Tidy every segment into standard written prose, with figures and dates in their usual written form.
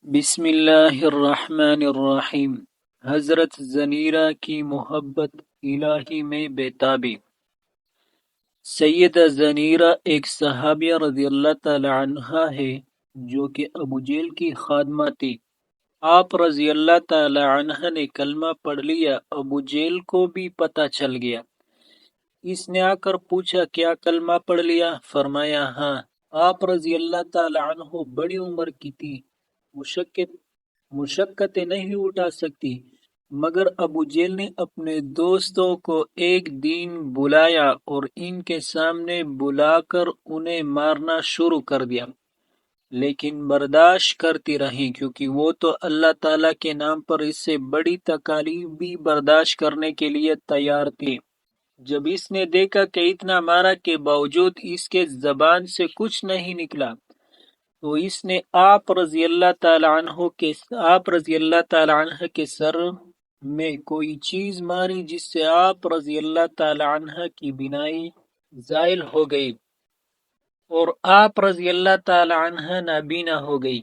بسم اللہ الرحمن الرحیم۔ حضرت زنیرہ کی محبت الہی میں بےتابی۔ سیدہ زنیرہ ایک صحابیہ رضی اللہ تعالی عنہا ہے جو کہ ابو جیل کی خادمہ تھی۔ آپ رضی اللہ تعالی عنہ نے کلمہ پڑھ لیا، ابو جیل کو بھی پتہ چل گیا۔ اس نے آ کر پوچھا کیا کلمہ پڑھ لیا؟ فرمایا ہاں۔ آپ رضی اللہ تعالی عنہ بڑی عمر کی تھی، مشقتیں نہیں اٹھا سکتی، مگر ابو جیل نے اپنے دوستوں کو ایک دن بلایا اور ان کے سامنے بلا کر انہیں مارنا شروع کر دیا، لیکن برداشت کرتی رہیں کیونکہ وہ تو اللہ تعالیٰ کے نام پر اس سے بڑی تکالیف بھی برداشت کرنے کے لیے تیار تھی۔ جب اس نے دیکھا کہ اتنا مارا کے باوجود اس کے زبان سے کچھ نہیں نکلا، تو اس نے آپ رضی اللہ تعالی عنہ کے سر میں کوئی چیز ماری، جس سے آپ رضی اللہ تعالی عنہ کی بینائی زائل ہو گئی اور آپ رضی اللہ تعالی عنہ نابینا ہو گئی۔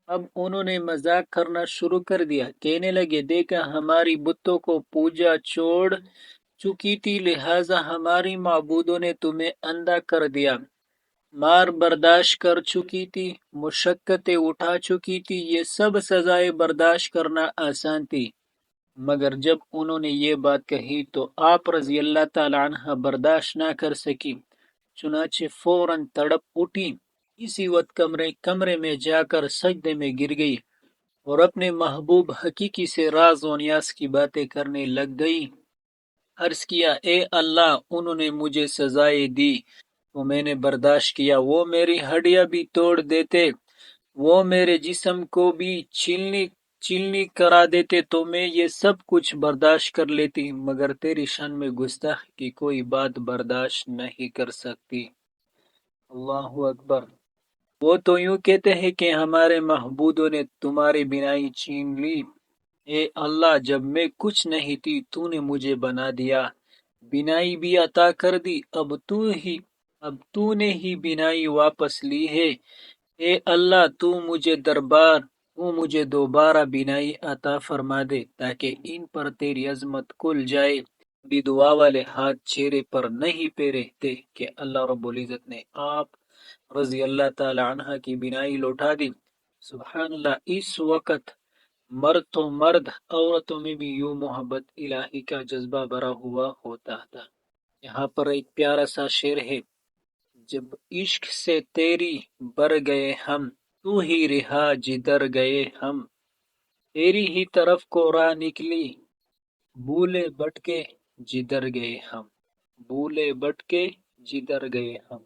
اب انہوں نے مذاق کرنا شروع کر دیا، کہنے لگے دیکھا ہماری بتوں کو پوجا چھوڑ چکی تھی، لہٰذا ہماری معبودوں نے تمہیں اندھا کر دیا، مار برداشت کر چکی تھی، مشقتیں اٹھا چکی تھی، یہ سب سزائیں برداشت کرنا آسان تھی۔ مگر جب انہوں نے یہ بات کہی تو آپ رضی اللہ تعالی عنہ برداشت نہ کر سکی، چنانچہ فوراً تڑپ اٹھی، اسی وقت کمرے میں جا کر سجدے میں گر گئی اور اپنے محبوب حقیقی سے راز و نیاز کی باتیں کرنے لگ گئی۔ عرض کیا اے اللہ، انہوں نے مجھے سزائیں دی تو میں نے برداشت کیا، وہ میری ہڈیاں بھی توڑ دیتے، وہ میرے جسم کو بھی چلنی کرا دیتے تو میں یہ سب کچھ برداشت کر لیتی، مگر تیری شان میں گستاخی کی کوئی بات برداشت نہیں کر سکتی۔ اللہ اکبر۔ وہ تو یوں کہتے ہیں کہ ہمارے محبوبوں نے تمہاری بینائی چھین لی، اے اللہ جب میں کچھ نہیں تھی تو نے مجھے بنا دیا، بینائی بھی عطا کر دی، اب تو نے ہی بینائی واپس لی ہے، اے اللہ تو مجھے دوبارہ بینائی عطا فرما دے تاکہ ان پر تیری عظمت کھل جائے۔ بھی دعا والے ہاتھ چہرے پر نہیں پھیرے تھے کہ اللہ رب العزت نے آپ رضی اللہ تعالی عنہ کی بینائی لوٹا دی۔ سبحان اللہ۔ اس وقت مرد تو مرد، عورتوں میں بھی یوں محبت الہی کا جذبہ بھرا ہوا ہوتا تھا۔ یہاں پر ایک پیارا سا شعر ہے، جب عشق سے تیری بر گئے ہم، تو ہی رہا جدھر گئے ہم، تیری ہی طرف کو راہ نکلی، بھولے بھٹکے جدھر گئے ہم، بھولے بھٹکے جدھر گئے ہم۔